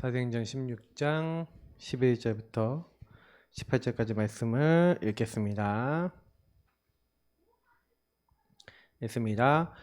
사도행전 16장 11절부터 18절까지 말씀을 읽겠습니다. 읽습니다.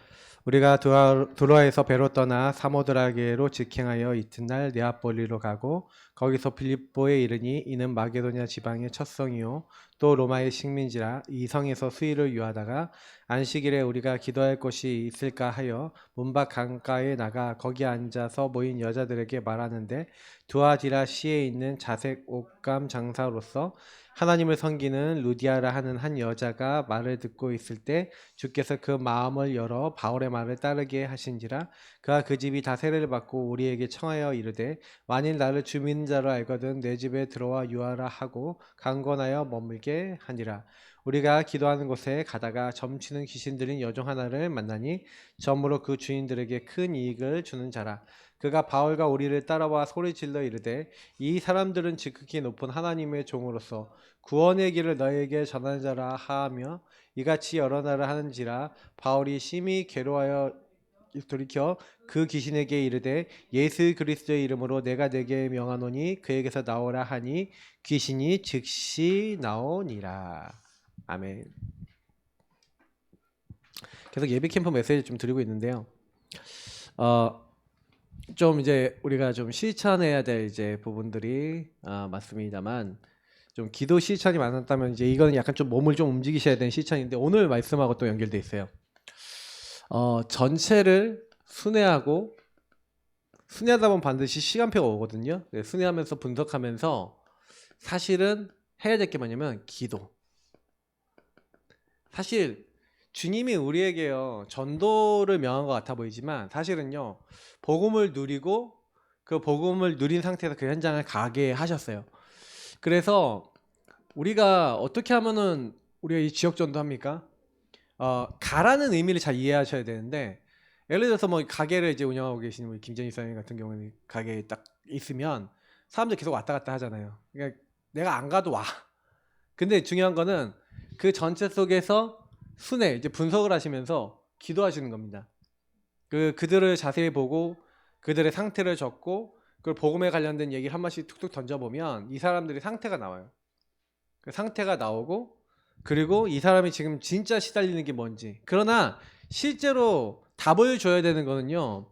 우리가 두로아에서 배로 떠나 사모드라게로 직행하여 이튿날 네아폴리로 가고 거기서 빌립보에 이르니 이는 마게도냐 지방의 첫 성이요 또 로마의 식민지라 이 성에서 수일을 유하다가 안식일에 우리가 기도할 곳이 있을까 하여 문밖 강가에 나가 거기 앉아서 모인 여자들에게 말하는데 두아디라시에 있는 자색 옷감 장사로서 하나님을 섬기는 루디아라 하는 한 여자가 말을 듣고 있을 때 주께서 그 마음을 열어 바울의 말을 따르게 하신지라. 그가 그 집이 다 세례를 받고 우리에게 청하여 이르되 만일 나를 주민 자로 알거든 내 집에 들어와 유하라 하고 강권하여 머물게 하니라. 우리가 기도하는 곳에 가다가 점치는 귀신 들린 여종 하나를 만나니 점으로 그 주인들에게 큰 이익을 주는 자라. 그가 바울과 우리를 따라와 소리질러 이르되 이 사람들은 지극히 높은 하나님의 종으로서 구원의 길을 너에게 전하는 자라 하며 이같이 여러 날을 하는지라. 바울이 심히 괴로워하여 돌이켜 그 귀신에게 이르되 예수 그리스도의 이름으로 내가 내게 명하노니 그에게서 나오라 하니 귀신이 즉시 나오니라. 아멘. 계속 예비 캠프 메시지 좀 드리고 있는데요. 좀 이제 우리가 좀 실천해야 될 이제 부분들이 맞습니다만 좀 기도 실천이 많았다면 이제 이거는 약간 좀 몸을 좀 움직이셔야 되는 실천인데 오늘 말씀하고 또 연결돼 있어요. 전체를 순회하고 순회하다 보면 반드시 시간표가 오거든요. 순회하면서 분석하면서 사실은 해야 될 게 뭐냐면 기도. 사실 주님이 우리에게요 전도를 명한 것 같아 보이지만 사실은요 복음을 누리고 그 복음을 누린 상태에서 그 현장을 가게 하셨어요. 그래서 우리가 어떻게 하면은 우리가 이 지역 전도합니까? 가라는 의미를 잘 이해하셔야 되는데 예를 들어서 뭐 가게를 이제 운영하고 계시는 우리 김재희 사장님 같은 경우는 가게에 딱 있으면 사람들 계속 왔다 갔다 하잖아요. 그러니까 내가 안 가도 와. 근데 중요한 거는 그 전체 속에서 순회 이제 분석을 하시면서 기도하시는 겁니다. 그들을 자세히 보고 그들의 상태를 적고 그 복음에 관련된 얘기를 한 번씩 툭툭 던져보면 이 사람들이 상태가 나와요. 그 상태가 나오고 그리고 이 사람이 지금 진짜 시달리는 게 뭔지. 그러나 실제로 답을 줘야 되는 거는요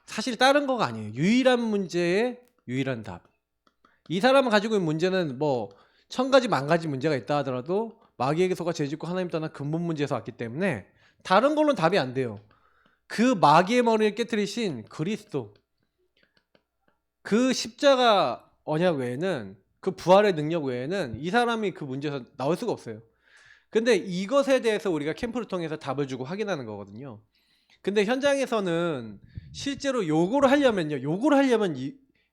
사실 다른 거가 아니에요. 유일한 문제의 유일한 답. 이 사람은 가지고 있는 문제는 뭐 1000가지 만가지 문제가 있다 하더라도 마귀에게 속아 죄짓고 하나님 떠난 근본 문제에서 왔기 때문에 다른 걸로는 답이 안 돼요. 그 마귀의 머리를 깨뜨리신 그리스도, 그 십자가 언약 외에는, 그 부활의 능력 외에는 이 사람이 그 문제에서 나올 수가 없어요. 근데 이것에 대해서 우리가 캠프를 통해서 답을 주고 확인하는 거거든요. 근데 현장에서는 실제로 요거를 하려면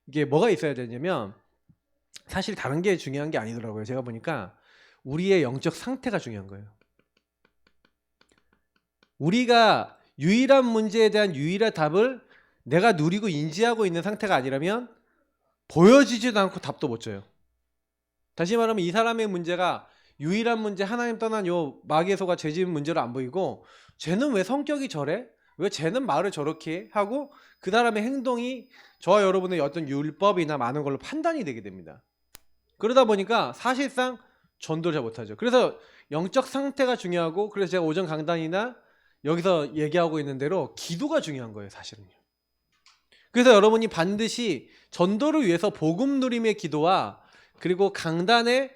이게 뭐가 있어야 되냐면 사실 다른 게 중요한 게 아니더라고요. 제가 보니까 우리의 영적 상태가 중요한 거예요. 우리가 유일한 문제에 대한 유일한 답을 내가 누리고 인지하고 있는 상태가 아니라면 보여지지도 않고 답도 못 줘요. 다시 말하면 이 사람의 문제가 유일한 문제, 하나님 떠난 요 마귀의 소가 죄짓는 문제로 안 보이고 쟤는 왜 성격이 저래? 왜 쟤는 말을 저렇게 해? 하고 그 사람의 행동이 저와 여러분의 어떤 율법이나 많은 걸로 판단이 되게 됩니다. 그러다 보니까 사실상 전도를 잘 못하죠. 그래서 영적 상태가 중요하고 그래서 제가 오전 강단이나 여기서 얘기하고 있는 대로 기도가 중요한 거예요. 사실은요. 그래서 여러분이 반드시 전도를 위해서 복음 누림의 기도와 그리고 강단의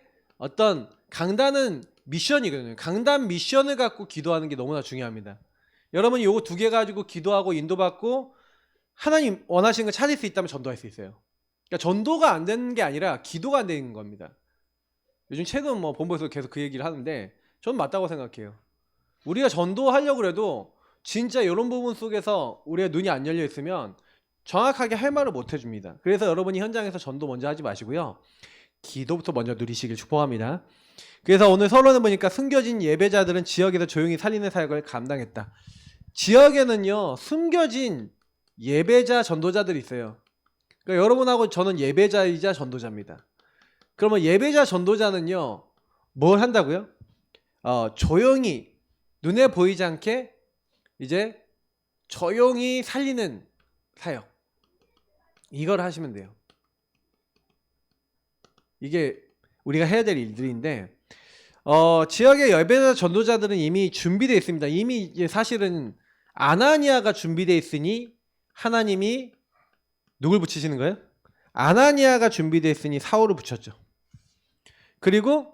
강단은 미션이거든요. 강단 미션을 갖고 기도하는 게 너무나 중요합니다. 여러분이 요거 두 개 가지고 기도하고 인도받고 하나님 원하시는 걸 찾을 수 있다면 전도할 수 있어요. 그러니까 전도가 안 되는 게 아니라 기도가 안 되는 겁니다. 요즘 최근 뭐 본부에서 계속 그 얘기를 하는데 저는 맞다고 생각해요. 우리가 전도하려고 해도 진짜 이런 부분 속에서 우리의 눈이 안 열려 있으면 정확하게 할 말을 못 해줍니다. 그래서 여러분이 현장에서 전도 먼저 하지 마시고요. 기도부터 먼저 누리시길 축복합니다. 그래서 오늘 서론을 보니까 숨겨진 예배자들은 지역에서 조용히 살리는 사역을 감당했다. 지역에는요 숨겨진 예배자 전도자들이 있어요. 그러니까 여러분하고 저는 예배자이자 전도자입니다. 그러면 예배자 전도자는요 뭘 한다고요? 조용히 눈에 보이지 않게 이제 조용히 살리는 사역 이걸 하시면 돼요. 이게 우리가 해야 될 일들인데 지역의 예배자 전도자들은 이미 준비되어 있습니다. 이미 이제 사실은 아나니아가 준비되어 있으니 하나님이 누굴 붙이시는 거예요? 아나니아가 준비되어 있으니 사울을 붙였죠. 그리고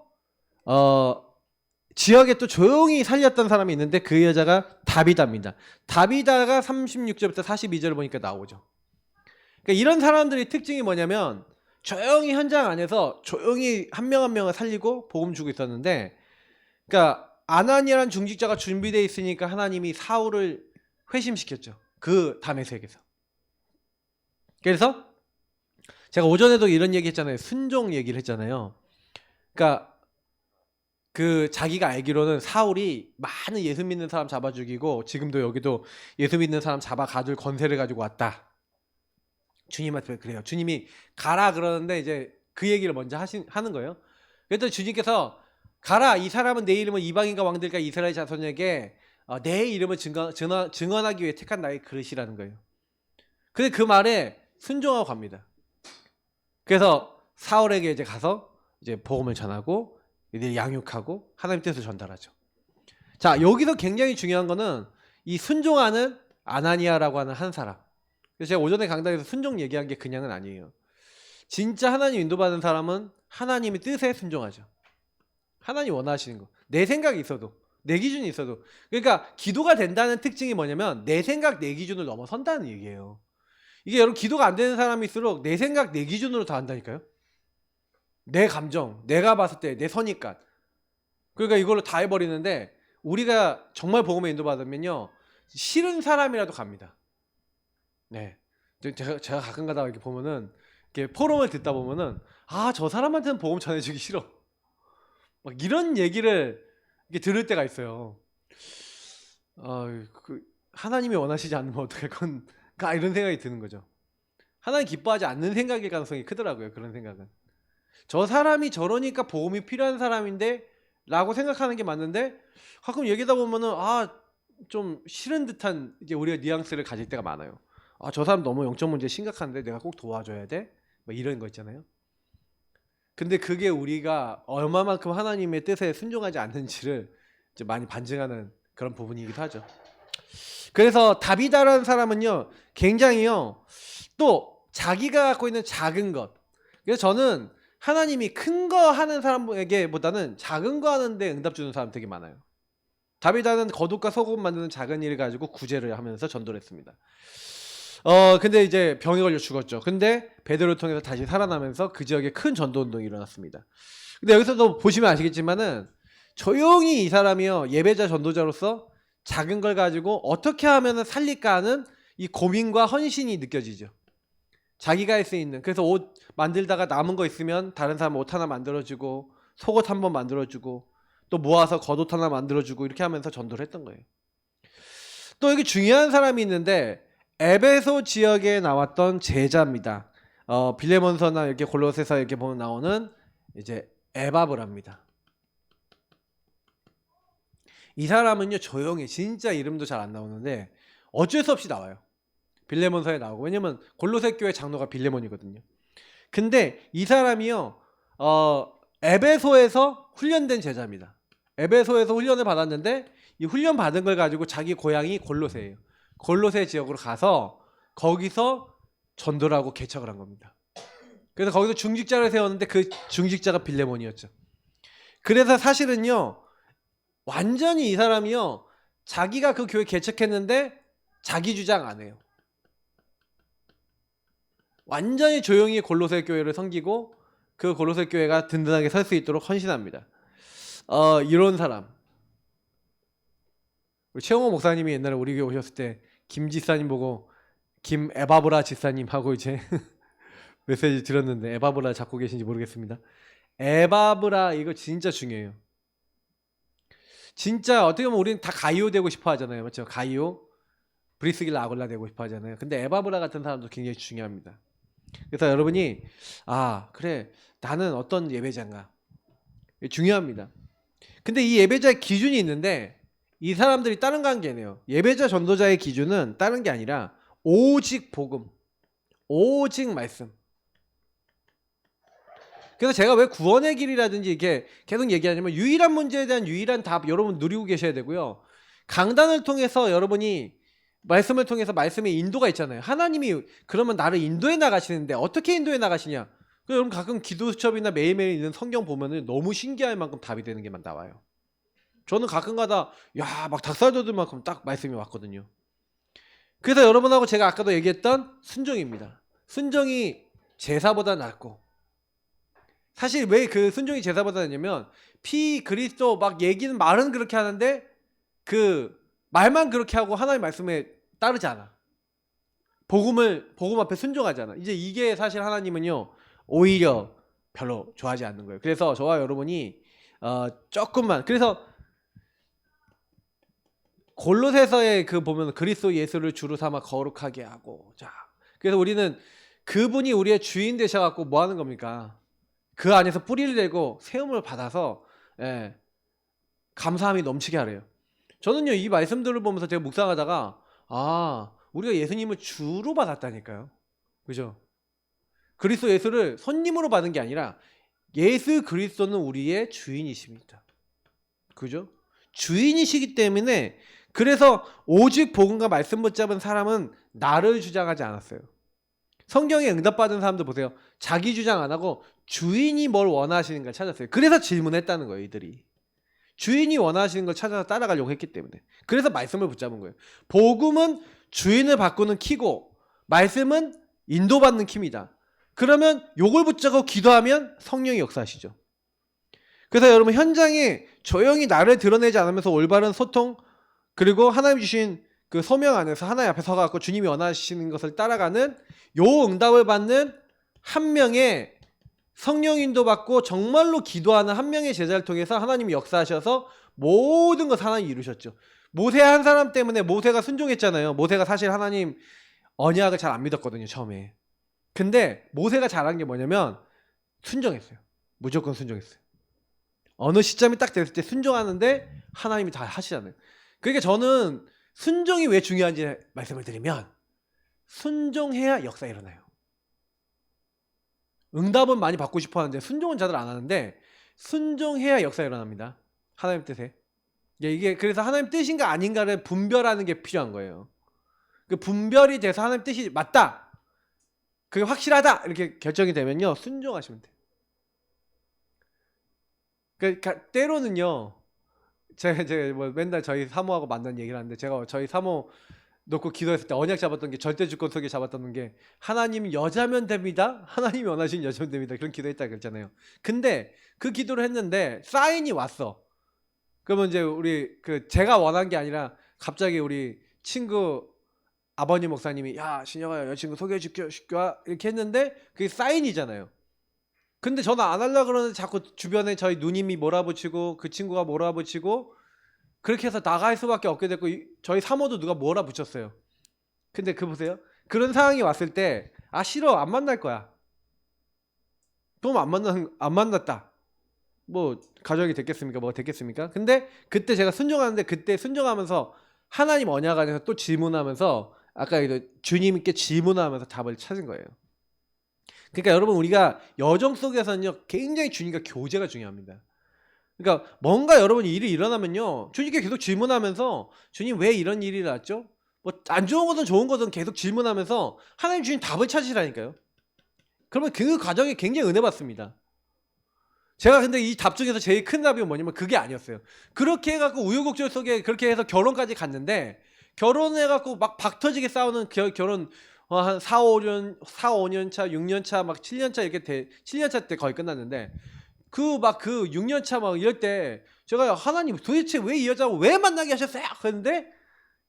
지역에 또 조용히 살렸던 사람이 있는데 그 여자가 다비다입니다. 다비다가 36절부터 42절을 보니까 나오죠. 그러니까 이런 사람들의 특징이 뭐냐면 조용히 현장 안에서 조용히 한 명 한 명을 살리고 복음 주고 있었는데, 그러니까 아나니아라는 중직자가 준비되어 있으니까 하나님이 사울을 회심시켰죠. 그 다메섹에서. 그래서 제가 오전에도 이런 얘기 했잖아요. 순종 얘기를 했잖아요. 그러니까 그 자기가 알기로는 사울이 많은 예수 믿는 사람 잡아 죽이고 지금도 여기도 예수 믿는 사람 잡아 가둘 권세를 가지고 왔다. 주님한테 그래요. 주님이 가라 그러는데 이제 그 얘기를 먼저 하는 거예요. 그랬더니 주님께서 가라, 이 사람은 내 이름을 이방인과 왕들과 이스라엘 자손에게 내 이름을 증언하기 위해 택한 나의 그릇이라는 거예요. 근데 그 말에 순종하고 갑니다. 그래서 사울에게 이제 가서 이제 복음을 전하고 이들 양육하고 하나님 뜻을 전달하죠. 자, 여기서 굉장히 중요한 거는 이 순종하는 아나니아라고 하는 한 사람. 그래서 제가 오전에 강단에서 순종 얘기한 게 그냥은 아니에요. 진짜 하나님 인도받은 사람은 하나님의 뜻에 순종하죠. 하나님 원하시는 거. 내 생각이 있어도, 내 기준이 있어도. 그러니까 기도가 된다는 특징이 뭐냐면 내 생각, 내 기준을 넘어선다는 얘기예요. 이게 여러분 기도가 안 되는 사람일수록 내 생각, 내 기준으로 다 한다니까요. 내 감정, 내가 봤을 때 내 선입관. 그러니까 이걸로 다 해버리는데 우리가 정말 복음에 인도받으면요, 싫은 사람이라도 갑니다. 네, 제가 가끔 가다가 이렇게 보면은 이렇게 포럼을 듣다 보면은 저 사람한테는 복음 전해주기 싫어. 막 이런 얘기를 이렇게 들을 때가 있어요. 하나님이 원하시지 않으면 어떡할 건가 이런 생각이 드는 거죠. 하나님 기뻐하지 않는 생각일 가능성이 크더라고요. 그런 생각은. 저 사람이 저러니까 복음이 필요한 사람인데 라고 생각하는 게 맞는데 가끔 얘기하다 보면은 좀 싫은 듯한 이제 우리가 뉘앙스를 가질 때가 많아요. 저 사람 너무 영적 문제 심각한데 내가 꼭 도와줘야 돼? 뭐 이런 거 있잖아요. 근데 그게 우리가 얼마만큼 하나님의 뜻에 순종하지 않는지를 이제 많이 반증하는 그런 부분이기도 하죠. 그래서 다비다라는 사람은요, 굉장히요, 또 자기가 갖고 있는 작은 것. 그래서 저는 하나님이 큰 거 하는 사람에게보다는 작은 거 하는데 응답 주는 사람 되게 많아요. 다비다는 거둑과 소금 만드는 작은 일을 가지고 구제를 하면서 전도를 했습니다. 근데 이제 병에 걸려 죽었죠. 근데 베드로를 통해서 다시 살아나면서 그 지역에 큰 전도 운동이 일어났습니다. 근데 여기서도 보시면 아시겠지만은 조용히 이 사람이요, 예배자 전도자로서 작은 걸 가지고 어떻게 하면 살릴까 하는 이 고민과 헌신이 느껴지죠. 자기가 할 수 있는, 그래서 옷 만들다가 남은 거 있으면 다른 사람 옷 하나 만들어주고 속옷 한번 만들어주고 또 모아서 겉옷 하나 만들어주고 이렇게 하면서 전도를 했던 거예요. 또 여기 중요한 사람이 있는데 에베소 지역에 나왔던 제자입니다. 빌레몬서나 이렇게 골로새서 이렇게 보면 나오는 이제 에바브라입니다. 이 사람은요, 조용히, 진짜 이름도 잘 안 나오는데 어쩔 수 없이 나와요. 빌레몬서에 나오고. 왜냐면 골로새 교회 장로가 빌레몬이거든요. 근데 이 사람이요, 에베소에서 훈련된 제자입니다. 에베소에서 훈련을 받았는데 이 훈련 받은 걸 가지고 자기 고향이 골로새예요. 골로새 지역으로 가서 거기서 전도를 하고 개척을 한 겁니다. 그래서 거기서 중직자를 세웠는데 그 중직자가 빌레몬이었죠. 그래서 사실은요, 완전히 이 사람이요, 자기가 그 교회 개척했는데 자기 주장 안 해요. 완전히 조용히 골로새 교회를 섬기고 그 골로새 교회가 든든하게 설 수 있도록 헌신합니다. 이런 사람. 최홍호 목사님이 옛날에 우리 교회 오셨을 때 김 지사님 보고 김 에바브라 지사님 하고 이제 메시지 드렸는데 에바브라 잡고 계신지 모르겠습니다. 에바브라 이거 진짜 중요해요. 진짜 어떻게 보면 우리는 다 가이오 되고 싶어 하잖아요. 맞죠? 가이오, 브리스길라 아굴라 되고 싶어 하잖아요. 근데 에바브라 같은 사람도 굉장히 중요합니다. 그래서 여러분이 그래, 나는 어떤 예배자인가 중요합니다. 근데 이 예배자의 기준이 있는데 이 사람들이 다른 관계네요. 예배자 전도자의 기준은 다른 게 아니라 오직 복음, 오직 말씀. 그래서 제가 왜 구원의 길이라든지 이렇게 계속 얘기하냐면 유일한 문제에 대한 유일한 답 여러분 누리고 계셔야 되고요. 강단을 통해서 여러분이 말씀을 통해서 말씀의 인도가 있잖아요. 하나님이 그러면 나를 인도해 나가시는데 어떻게 인도해 나가시냐? 여러분 가끔 기도 수첩이나 매일매일 있는 성경 보면은 너무 신기할 만큼 답이 되는 게만 나와요. 저는 가끔가다 야 막 닭살 돋을 만큼 딱 말씀이 왔거든요. 그래서 여러분하고 제가 아까도 얘기했던 순종입니다. 순종이 제사보다 낫고 사실 왜 그 순종이 제사보다 낫냐면 피 그리스도 막 얘기는 말은 그렇게 하는데 그 말만 그렇게 하고 하나님 말씀에 따르지 않아. 복음 앞에 순종하지 않아. 이제 이게 사실 하나님은요 오히려 별로 좋아하지 않는 거예요. 그래서 저와 여러분이 조금만 그래서 골로새서에 그 보면 그리스도 예수를 주로 삼아 거룩하게 하고 자 그래서 우리는 그분이 우리의 주인 되셔갖고 뭐 하는 겁니까? 그 안에서 뿌리를 내고 세움을 받아서 감사함이 넘치게 하래요. 저는요 이 말씀들을 보면서 제가 묵상하다가 우리가 예수님을 주로 받았다니까요. 그죠? 그리스도 예수를 손님으로 받은 게 아니라 예수 그리스도는 우리의 주인이십니다. 그죠? 주인이시기 때문에 그래서 오직 복음과 말씀 붙잡은 사람은 나를 주장하지 않았어요. 성경에 응답받은 사람들 보세요. 자기 주장 안 하고 주인이 뭘 원하시는가 찾았어요. 그래서 질문했다는 거예요. 이들이. 주인이 원하시는 걸 찾아서 따라가려고 했기 때문에. 그래서 말씀을 붙잡은 거예요. 복음은 주인을 바꾸는 키고 말씀은 인도받는 키입니다. 그러면 요걸 붙잡고 기도하면 성령이 역사하시죠. 그래서 여러분 현장에 조용히 나를 드러내지 않으면서 올바른 소통 그리고 하나님 주신 그 소명 안에서 하나님 앞에 서갖고 주님이 원하시는 것을 따라가는 요 응답을 받는 한 명의 성령 인도받고 정말로 기도하는 한 명의 제자를 통해서 하나님이 역사하셔서 모든 것 하나님이 이루셨죠. 모세 한 사람 때문에 모세가 순종했잖아요. 모세가 사실 하나님 언약을 잘 안 믿었거든요. 처음에. 근데 모세가 잘한 게 뭐냐면 순종했어요. 무조건 순종했어요. 어느 시점이 딱 됐을 때 순종하는데 하나님이 다 하시잖아요. 그러니까 저는 순종이 왜 중요한지 말씀을 드리면 순종해야 역사 일어나요. 응답은 많이 받고 싶어 하는데 순종은 다들 안 하는데 순종해야 역사 일어납니다. 하나님 뜻에. 이게 그래서 하나님 뜻인가 아닌가를 분별하는 게 필요한 거예요. 그 분별이 돼서 하나님 뜻이 맞다. 그게 확실하다. 이렇게 결정이 되면요. 순종하시면 돼요. 그러니까 때로는요. 제가 뭐 맨날 저희 사모하고 만난 얘기를 하는데 제가 저희 사모 놓고 기도했을 때 언약 잡았던 게 절대 주권 속에 잡았던 게 하나님 여자면 됩니다. 하나님이 원하시는 여자면 됩니다. 그런 기도했다 그랬잖아요. 근데 그 기도를 했는데 사인이 왔어. 그러면 이제 우리 그 제가 원한 게 아니라 갑자기 우리 친구 아버님 목사님이 야 신영아 여자친구 소개해 줄게 이렇게 했는데 그게 사인이잖아요. 근데 저는 안 하려고 그러는데 자꾸 주변에 저희 누님이 몰아붙이고 그 친구가 몰아붙이고 그렇게 해서 나갈 수밖에 없게 됐고 저희 사모도 누가 몰아붙였어요. 근데 그 보세요. 그런 상황이 왔을 때 싫어 안 만날 거야. 좀 안 만났다. 뭐 가족이 됐겠습니까? 뭐가 됐겠습니까? 근데 그때 제가 순종하는데 그때 순종하면서 하나님 언약 안에서 또 질문하면서 아까 주님께 질문하면서 답을 찾은 거예요. 그러니까 여러분 우리가 여정 속에서는요 굉장히 주님과 교제가 중요합니다. 그러니까 뭔가 여러분 일이 일어나면요 주님께 계속 질문하면서 주님 왜 이런 일이 났죠? 뭐 안 좋은 거든 좋은 거든 계속 질문하면서 하나님 주님 답을 찾으시라니까요. 그러면 그 과정이 굉장히 은혜 받습니다. 제가 근데 이 답 중에서 제일 큰 답이 뭐냐면 그게 아니었어요. 그렇게 해갖고 우여곡절 속에 그렇게 해서 결혼까지 갔는데 결혼해갖고 막 박터지게 싸우는 결혼 한 5년 차, 6년 차, 막 7년 차 이렇게 7년 차 때 거의 끝났는데 그 6년 차 막 이럴 때 제가 하나님 도대체 왜 이 여자를 왜 만나게 하셨어요? 그랬는데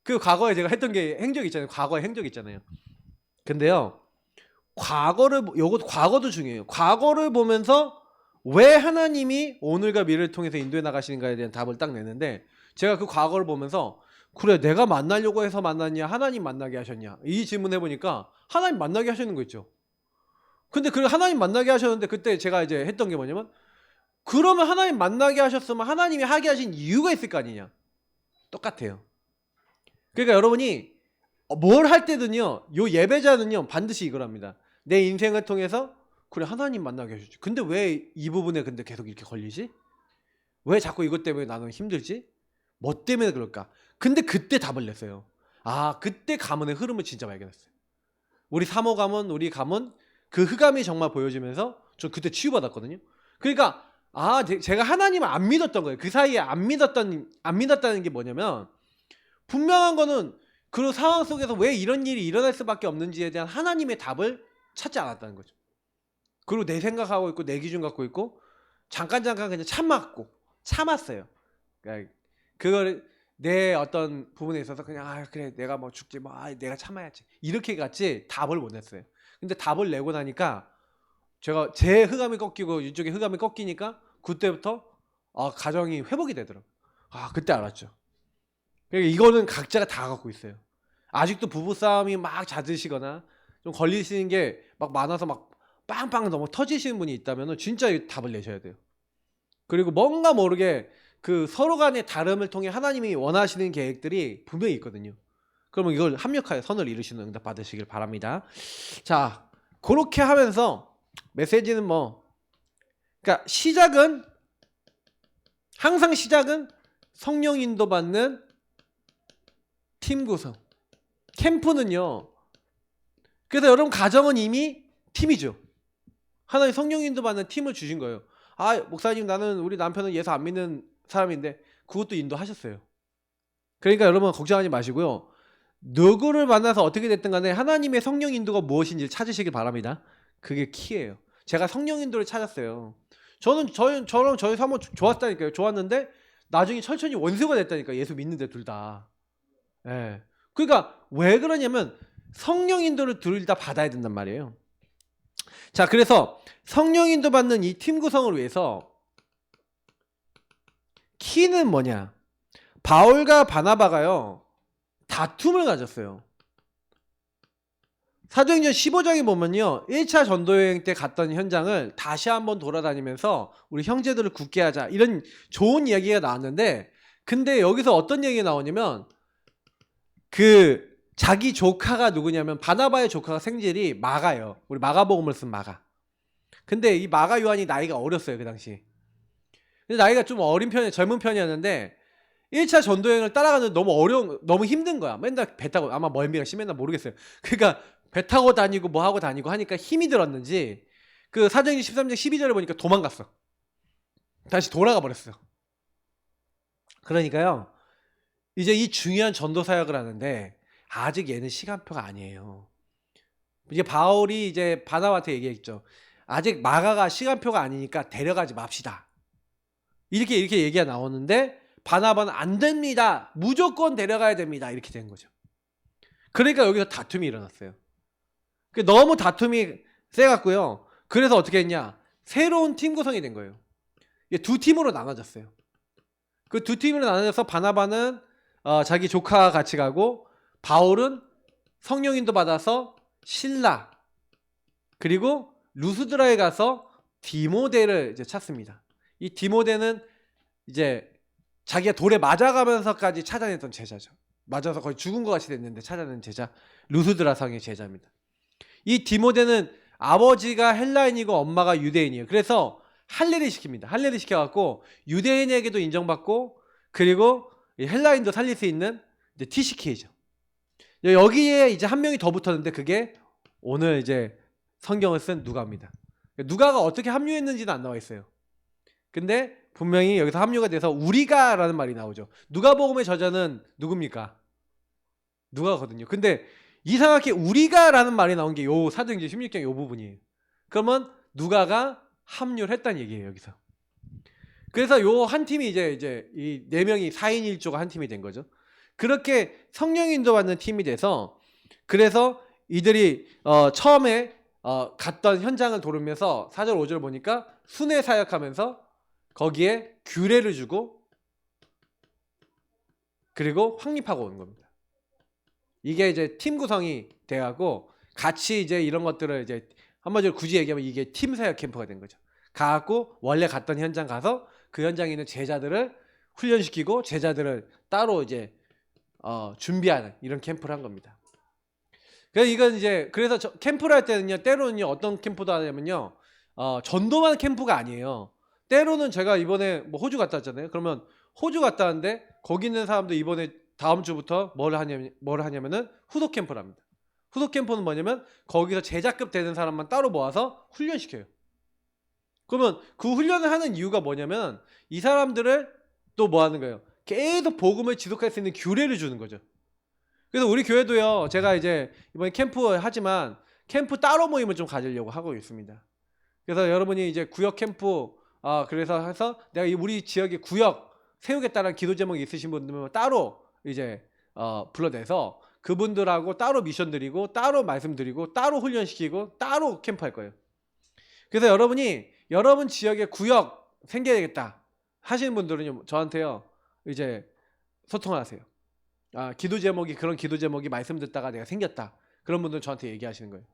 그 과거에 제가 했던 게 행적이 있잖아요. 과거의 행적이 있잖아요. 근데요. 과거도 중요해요. 과거를 보면서 왜 하나님이 오늘과 미래를 통해서 인도해 나가시는가에 대한 답을 딱 내는데 제가 그 과거를 보면서 그래 내가 만나려고 해서 만났냐 하나님 만나게 하셨냐 이 질문 해보니까 하나님 만나게 하시는 거 있죠. 근데 그 하나님 만나게 하셨는데 그때 제가 이제 했던 게 뭐냐면 그러면 하나님 만나게 하셨으면 하나님이 하게 하신 이유가 있을 거 아니냐. 똑같아요. 그러니까 여러분이 뭘 할 때든요 요 예배자는요 반드시 이걸 합니다. 내 인생을 통해서 그래 하나님 만나게 해주지. 근데 왜 이 부분에 근데 계속 이렇게 걸리지? 왜 자꾸 이것 때문에 나는 힘들지? 뭐 때문에 그럴까? 근데 그때 답을 냈어요. 아 그때 가문의 흐름을 진짜 발견했어요. 우리 사모 가문, 우리 가문 그 흑암이 정말 보여지면서 저 그때 치유받았거든요. 그러니까 제가 하나님을 안 믿었던 거예요. 그 사이에 안 믿었다는 게 뭐냐면 분명한 거는 그 상황 속에서 왜 이런 일이 일어날 수밖에 없는지에 대한 하나님의 답을 찾지 않았다는 거죠. 그리고 내 생각하고 있고 내 기준 갖고 있고 잠깐 그냥 참았어요. 그러니까 그걸 내 어떤 부분에 있어서 그냥 그래 내가 뭐 죽지 뭐 내가 참아야지 이렇게 갔지 답을 못 냈어요. 근데 답을 내고 나니까 제가 제 흑암이 꺾이고 이쪽에 흑암이 꺾이니까 그때부터 가정이 회복이 되더라고요. 그때 알았죠. 그러니까 이거는 각자가 다 갖고 있어요. 아직도 부부싸움이 막 잦으시거나 좀 걸리시는 게 막 많아서 막 빵빵 너무 터지시는 분이 있다면 진짜 답을 내셔야 돼요. 그리고 뭔가 모르게 그 서로 간의 다름을 통해 하나님이 원하시는 계획들이 분명히 있거든요. 그러면 이걸 합력하여 선을 이루시는 응답 받으시길 바랍니다. 자, 그렇게 하면서 메시지는 그러니까 항상 시작은 성령 인도받는 팀 구성. 캠프는요. 그래서 여러분 가정은 이미 팀이죠. 하나님 성령 인도받는 팀을 주신 거예요. 목사님 나는 우리 남편은 예수 안 믿는 사람인데 그것도 인도하셨어요. 그러니까 여러분 걱정하지 마시고요. 누구를 만나서 어떻게 됐든 간에 하나님의 성령 인도가 무엇인지 찾으시길 바랍니다. 그게 키예요. 제가 성령 인도를 찾았어요. 저희 사모 좋았다니까요. 좋았는데 나중에 천천히 원수가 됐다니까. 예수 믿는데 둘 다. 예. 그러니까 왜 그러냐면 성령 인도를 둘 다 받아야 된단 말이에요. 자, 그래서 성령 인도 받는 이 팀 구성을 위해서 키는 뭐냐? 바울과 바나바가요. 다툼을 가졌어요. 사도행전 15장에 보면요. 1차 전도여행 때 갔던 현장을 다시 한번 돌아다니면서 우리 형제들을 굳게 하자. 이런 좋은 이야기가 나왔는데 근데 여기서 어떤 얘기가 나오냐면 그 자기 조카가 누구냐면 바나바의 조카가 생질이 마가예요. 우리 마가복음을 쓴 마가. 근데 이 마가 요한이 나이가 어렸어요. 그 당시. 근데 나이가 좀 어린 편이 젊은 편이었는데 1차 전도여행을 따라가는데 너무 힘든 거야. 맨날 배 타고 아마 멀미가 심했나 모르겠어요. 그러니까 배 타고 다니고 뭐 하고 다니고 하니까 힘이 들었는지 그 사도행전 13장 12절에 보니까 도망갔어. 다시 돌아가 버렸어. 그러니까요. 이제 이 중요한 전도 사역을 하는데 아직 얘는 시간표가 아니에요. 이제 바울이 이제 바나바한테 얘기했죠. 아직 마가가 시간표가 아니니까 데려가지 맙시다. 이렇게 얘기가 나오는데 바나바는 안 됩니다. 무조건 데려가야 됩니다. 이렇게 된 거죠. 그러니까 여기서 다툼이 일어났어요. 너무 다툼이 세갖고요. 그래서 어떻게 했냐? 새로운 팀 구성이 된 거예요. 두 팀으로 나눠졌어요. 그 두 팀으로 나눠져서 바나바는 자기 조카 같이 가고 바울은 성령인도 받아서 신라 그리고 루스드라에 가서 디모데를 이제 찾습니다. 이 디모데는 이제 자기가 돌에 맞아가면서까지 찾아냈던 제자죠. 맞아서 거의 죽은 것 같이 됐는데 찾아낸 제자 루스드라 성의 제자입니다. 이 디모데는 아버지가 헬라인이고 엄마가 유대인이에요. 그래서 할례를 시킵니다. 할례를 시켜갖고 유대인에게도 인정받고 그리고 헬라인도 살릴 수 있는 이제 TCK죠. 여기에 이제 한 명이 더 붙었는데 그게 오늘 이제 성경을 쓴 누가입니다. 누가가 어떻게 합류했는지는 안 나와 있어요. 근데 분명히 여기서 합류가 돼서 우리가라는 말이 나오죠. 누가복음의 저자는 누굽니까? 누가거든요. 근데 이상하게 우리가라는 말이 나온 게 요 사도행전 16장 요 부분이에요. 그러면 누가가 합류를 했다는 얘기예요, 여기서. 그래서 요 한 팀이 이제 이 네 명이 4인 1조가 한 팀이 된 거죠. 그렇게 성령 인도받는 팀이 돼서 그래서 이들이 처음에 갔던 현장을 돌으면서 4절 5절 보니까 순회 사역하면서 거기에 규례를 주고 그리고 확립하고 오는 겁니다. 이게 이제 팀 구성이 돼가고 같이 이제 이런 것들을 이제 한마디로 굳이 얘기하면 이게 팀 사역 캠프가 된 거죠. 가갖고 원래 갔던 현장 가서 그 현장에 있는 제자들을 훈련시키고 제자들을 따로 이제 준비하는 이런 캠프를 한 겁니다. 그래서 이건 이제 그래서 캠프를 할 때는요 때로는요 어떤 캠프도 하냐면요 전도만 캠프가 아니에요. 때로는 제가 이번에 뭐 호주 갔다 왔잖아요. 그러면 호주 갔다 왔는데 거기 있는 사람들 이번에 다음 주부터 뭘 하냐면은 후속 캠프를 합니다. 후속 캠프는 뭐냐면 거기서 제자급 되는 사람만 따로 모아서 훈련시켜요. 그러면 그 훈련을 하는 이유가 뭐냐면 이 사람들을 또 뭐 하는 거예요? 계속 복음을 지속할 수 있는 규례를 주는 거죠. 그래서 우리 교회도요. 제가 이제 이번에 캠프 하지만 캠프 따로 모임을 좀 가지려고 하고 있습니다. 그래서 여러분이 이제 구역 캠프 그래서 해서 내가 우리 지역의 구역 세우겠다는 기도 제목이 있으신 분들은 따로 이제 불러내서 그분들하고 따로 미션 드리고 따로 말씀드리고 따로 훈련시키고 따로 캠프 할 거예요. 그래서 여러분이 여러분 지역의 구역 생겨야겠다 하시는 분들은 저한테요 이제 소통하세요. 기도 제목이 그런 기도 제목이 말씀 듣다가 내가 생겼다. 그런 분들은 저한테 얘기하시는 거예요.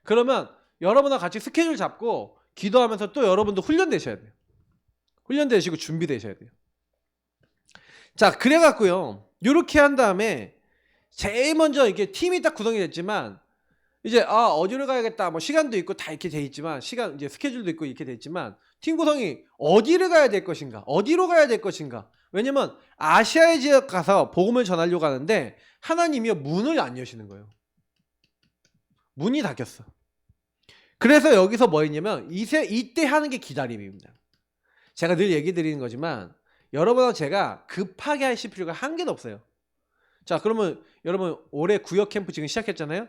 그러면 여러분과 같이 스케줄 잡고 기도하면서 또 여러분도 훈련되셔야 돼요. 훈련되시고 준비되셔야 돼요. 자, 그래갖고요. 이렇게 한 다음에 제일 먼저 이게 팀이 딱 구성이 됐지만 이제 어디로 가야겠다. 뭐 시간도 있고 다 이렇게 돼 있지만 시간 이제 스케줄도 있고 이렇게 돼 있지만 팀 구성이 어디를 가야 될 것인가? 어디로 가야 될 것인가? 왜냐면 아시아의 지역 가서 복음을 전하려고 하는데 하나님이요 문을 안 여시는 거예요. 문이 닫혔어. 그래서 여기서 뭐 했냐면 이때 하는 게 기다림입니다. 제가 늘 얘기 드리는 거지만 여러분하고 제가 급하게 하실 필요가 한 개도 없어요. 자, 그러면 여러분 올해 구역 캠프 지금 시작했잖아요.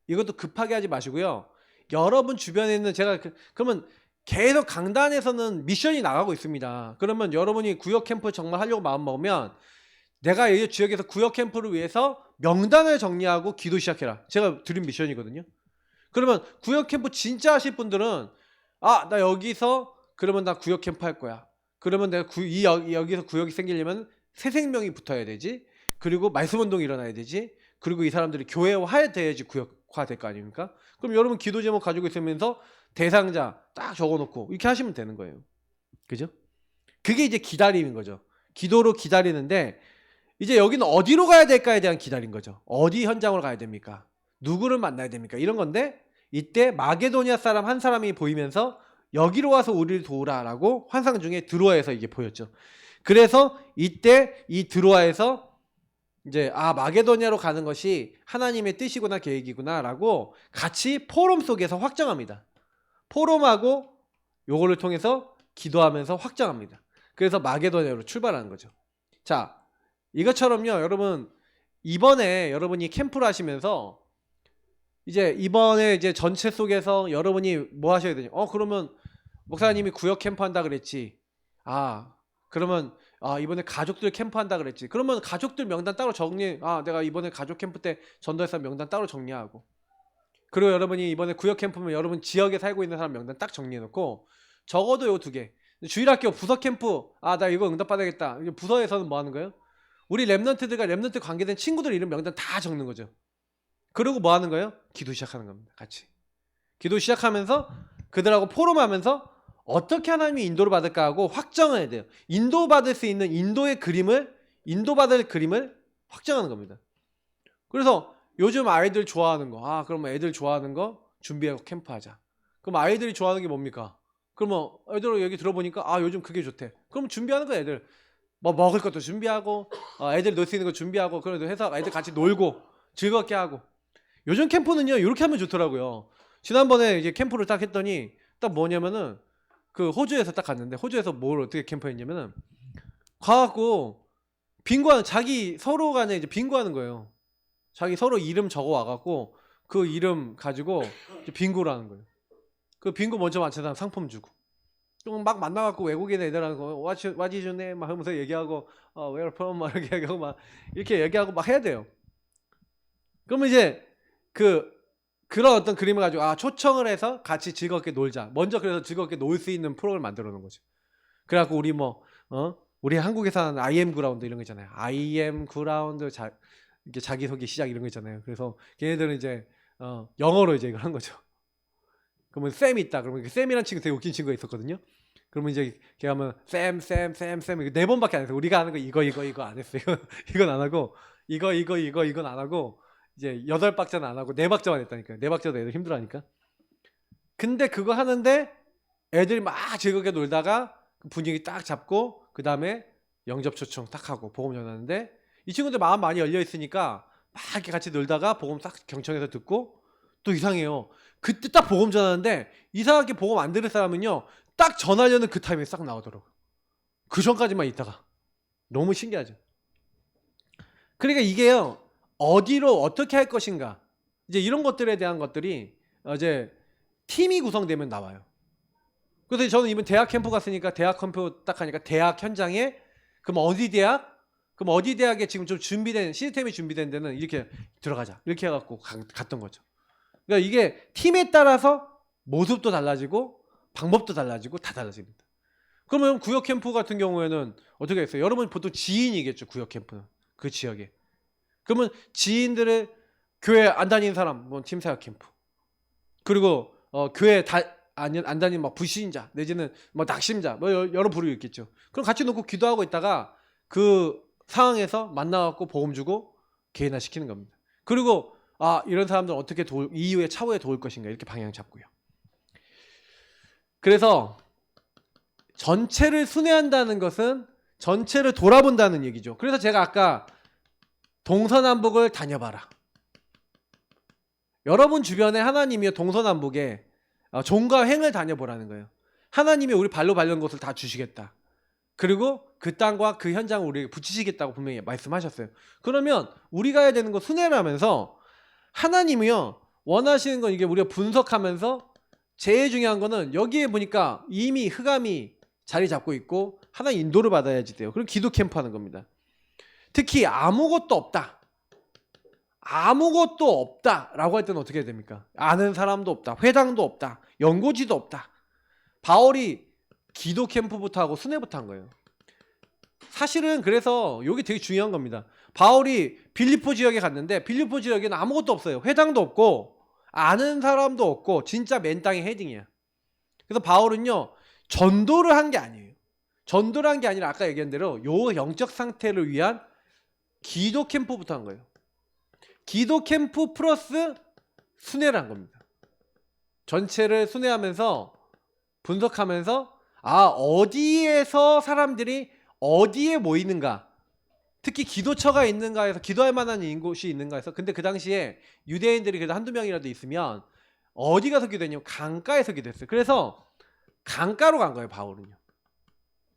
이것도 급하게 하지 마시고요. 여러분 주변에 있는 제가 그러면 계속 강단에서는 미션이 나가고 있습니다. 그러면 여러분이 구역 캠프 정말 하려고 마음 먹으면 내가 이 지역에서 구역 캠프를 위해서 명단을 정리하고 기도 시작해라. 제가 드린 미션이거든요. 그러면 구역 캠프 진짜 하실 분들은 나 여기서 그러면 나 구역 캠프 할 거야. 그러면 내가 여기서 구역이 생기려면 새 생명이 붙어야 되지. 그리고 말씀 운동이 일어나야 되지. 그리고 이 사람들이 교회화 돼야지 구역화 될 거 아닙니까? 그럼 여러분 기도 제목 가지고 있으면서 대상자 딱 적어놓고 이렇게 하시면 되는 거예요. 그죠? 그게 이제 기다림인 거죠. 기도로 기다리는데 이제 여기는 어디로 가야 될까에 대한 기다린 거죠. 어디 현장으로 가야 됩니까? 누구를 만나야 됩니까? 이런 건데 이때 마게도니아 사람 한 사람이 보이면서 여기로 와서 우리를 도우라라고 환상 중에 드로아에서 이게 보였죠. 그래서 이때 이 드로아에서 이제 마게도니아로 가는 것이 하나님의 뜻이구나 계획이구나라고 같이 포럼 속에서 확정합니다. 포럼하고 요거를 통해서 기도하면서 확정합니다. 그래서 마게도니아로 출발하는 거죠. 자, 이것처럼요, 여러분 이번에 여러분이 캠프를 하시면서 이제 이번에 이제 전체 속에서 여러분이 뭐 하셔야 되냐? 그러면 목사님이 구역 캠프 한다 그랬지. 그러면 이번에 가족들 캠프 한다 그랬지. 그러면 가족들 명단 따로 정리. 내가 이번에 가족 캠프 때 전도했던 명단 따로 정리하고. 그리고 여러분이 이번에 구역 캠프면 여러분 지역에 살고 있는 사람 명단 딱 정리해놓고 적어도 요 2개. 주일학교 부서 캠프. 나 이거 응답받아야겠다. 부서에서는 뭐 하는 거예요? 우리 랩런트들과 랩런트 관계된 친구들 이름 명단 다 적는 거죠. 그리고 뭐 하는 거예요? 기도 시작하는 겁니다. 같이. 기도 시작하면서 그들하고 포럼하면서 어떻게 하나님이 인도를 받을까 하고 확정을 해야 돼요. 인도받을 수 있는 인도받을 그림을 확정하는 겁니다. 그래서 요즘 아이들 좋아하는 거, 그럼 애들 좋아하는 거 준비하고 캠프하자. 그럼 아이들이 좋아하는 게 뭡니까? 그러면 애들 얘기 들어보니까 요즘 그게 좋대. 그럼 준비하는 거야. 애들 뭐 먹을 것도 준비하고 애들 놀 수 있는 거 준비하고 그래도 해서 애들 같이 놀고 즐겁게 하고. 요즘 캠프는요 이렇게 하면 좋더라고요. 지난번에 이제 캠프를 딱 했더니 딱 뭐냐면은 그 호주에서 딱 갔는데 호주에서 뭘 어떻게 캠프했냐면은 가갖고 빙고하는 자기 서로 간에 이제 빙고하는 거예요. 자기 서로 이름 적어 와갖고 그 이름 가지고 이제 빙고를 하는 거예요. 그 빙고 먼저 맞춘 사람 상품 주고. 좀 막 만나갖고 외국인 애들하고 What is your name? 막 하면서 얘기하고 Where from? 막 이렇게 얘기하고 막 이렇게 얘기하고 막 해야 돼요. 그러면 이제 그런 어떤 그림을 가지고 초청을 해서 같이 즐겁게 놀자. 먼저 그래서 즐겁게 놀 수 있는 프로그램을 만들어 놓은 거죠. 그래갖고 우리 우리 한국에서 하는 I am 그라운드 이런 거 있잖아요. I am 그라운드 이렇게 자기소개 시작 이런 거 있잖아요. 그래서 걔네들은 이제 영어로 이제 이걸 한 거죠. 그러면 쌤이 있다. 그러면 쌤이란 친구 되게 웃긴 친구가 있었거든요. 그러면 이제 걔가 하면 쌤 이거 4번밖에 안 했어요. 우리가 하는 거 이거 안 했어요. 이건 안 하고 이건 안 하고 이제 8박자는 안 하고 4박자만 했다니까요. 4박자도 애들 힘들어하니까. 근데 그거 하는데 애들이 막 즐겁게 놀다가 그 분위기 딱 잡고 그 다음에 영접 초청 딱 하고 보험 전화하는데 이 친구들 마음 많이 열려 있으니까 막 이렇게 같이 놀다가 보험 딱 경청해서 듣고 또 이상해요. 그때 딱 보험 전화하는데 이상하게 보험 안 들을 사람은요 딱 전화하려는 그 타이밍에 싹 나오더라고. 그 전까지만 있다가 너무 신기하죠. 그러니까 이게요 어디로 어떻게 할 것인가 이제 이런 것들에 대한 것들이 이제 팀이 구성되면 나와요. 그래서 저는 이번 대학 캠프 갔으니까 대학 캠프 딱 하니까 대학 현장에 그럼 어디 대학? 그럼 어디 대학에 지금 좀 준비된 시스템이 준비된 데는 이렇게 들어가자 이렇게 해갖고 갔던 거죠. 그러니까 이게 팀에 따라서 모습도 달라지고 방법도 달라지고 다 달라집니다. 그러면 구역 캠프 같은 경우에는 어떻게 했어요? 여러분 보통 지인이겠죠. 구역 캠프는 그 지역에. 그러면 지인들의 교회 안 다니는 사람, 뭐 팀사역 캠프. 그리고 교회 안 다니는 막 불신자 내지는 뭐 낙심자 뭐 여러 부류 있겠죠. 그럼 같이 놓고 기도하고 있다가 그 상황에서 만나갖고 보험 주고 개인화 시키는 겁니다. 그리고 이런 사람들 어떻게 이후에 차후에 도울 것인가 이렇게 방향 잡고요. 그래서 전체를 순회한다는 것은 전체를 돌아본다는 얘기죠. 그래서 제가 아까 동서남북을 다녀봐라. 여러분 주변에 하나님이 동서남북에 종과 횡을 다녀보라는 거예요. 하나님이 우리 발로 밟는 것을 다 주시겠다. 그리고 그 땅과 그 현장을 우리에게 붙이시겠다고 분명히 말씀하셨어요. 그러면 우리가 해야 되는 거 순회를 하면서 하나님이요 원하시는 건 이게 우리가 분석하면서 제일 중요한 거는 여기에 보니까 이미 흑암이 자리 잡고 있고 하나님 인도를 받아야지 돼요. 그리고 기도 캠프 하는 겁니다. 특히 아무것도 없다. 아무것도 없다라고 할 때는 어떻게 해야 됩니까? 아는 사람도 없다. 회당도 없다. 연고지도 없다. 바울이 기도 캠프부터 하고 순회부터 한 거예요. 사실은 그래서 여기 되게 중요한 겁니다. 바울이 빌립보 지역에 갔는데 빌립보 지역에는 아무것도 없어요. 회당도 없고 아는 사람도 없고 진짜 맨 땅의 헤딩이야. 그래서 바울은요 전도를 한 게 아니에요. 전도를 한 게 아니라 아까 얘기한 대로 요 영적 상태를 위한 기도 캠프부터 한 거예요. 기도 캠프 플러스 순회를 한 겁니다. 전체를 순회하면서 분석하면서 어디에서 사람들이 어디에 모이는가, 특히 기도처가 있는가 해서 기도할 만한 곳이 있는가 해서 근데 그 당시에 유대인들이 그래도 한두 명이라도 있으면 어디 가서 기도했냐면 강가에서 기도했어요. 그래서 강가로 간 거예요. 바울은요.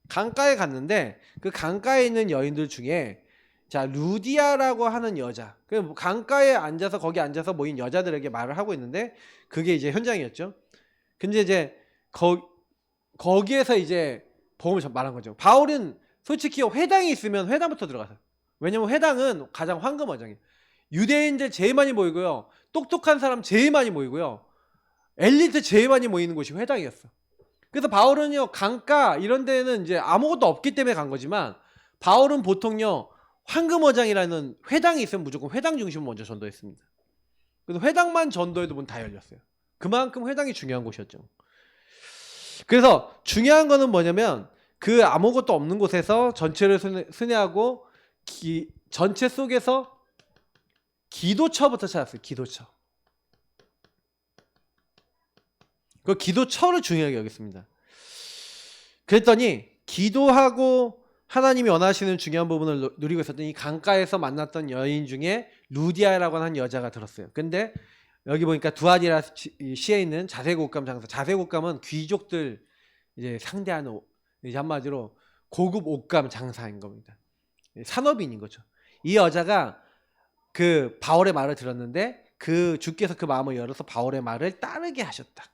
강가에 갔는데 그 강가에 있는 여인들 중에 자 루디아라고 하는 여자 그 강가에 앉아서 거기 앉아서 모인 여자들에게 말을 하고 있는데 그게 이제 현장이었죠. 근데 이제 거기에서 이제 복음을 말한 거죠. 바울은 솔직히 회당이 있으면 회당부터 들어가서 왜냐면 회당은 가장 황금어장이에요. 유대인들 제일 많이 모이고요. 똑똑한 사람 제일 많이 모이고요. 엘리트 제일 많이 모이는 곳이 회당이었어. 그래서 바울은요 강가 이런 데는 이제 아무것도 없기 때문에 간 거지만 바울은 보통요 황금어장이라는 회당이 있으면 무조건 회당 중심으로 먼저 전도했습니다. 그래서 회당만 전도해도 문 다 열렸어요. 그만큼 회당이 중요한 곳이었죠. 그래서 중요한 거는 뭐냐면 그 아무것도 없는 곳에서 전체를 순회하고 전체 속에서 기도처부터 찾았어요. 기도처. 그 기도처를 중요하게 여겼습니다. 그랬더니 기도하고 하나님이 원하시는 중요한 부분을 누리고 있었던 이 강가에서 만났던 여인 중에 루디아라고 하는 여자가 들었어요. 근데 여기 보니까 두아디라 시에 있는 자색옷감 장사. 자색옷감은 귀족들 이제 상대하는 이제 한마디로 고급 옷감 장사인 겁니다. 산업인인 거죠. 이 여자가 그 바울의 말을 들었는데 그 주께서 그 마음을 열어서 바울의 말을 따르게 하셨다.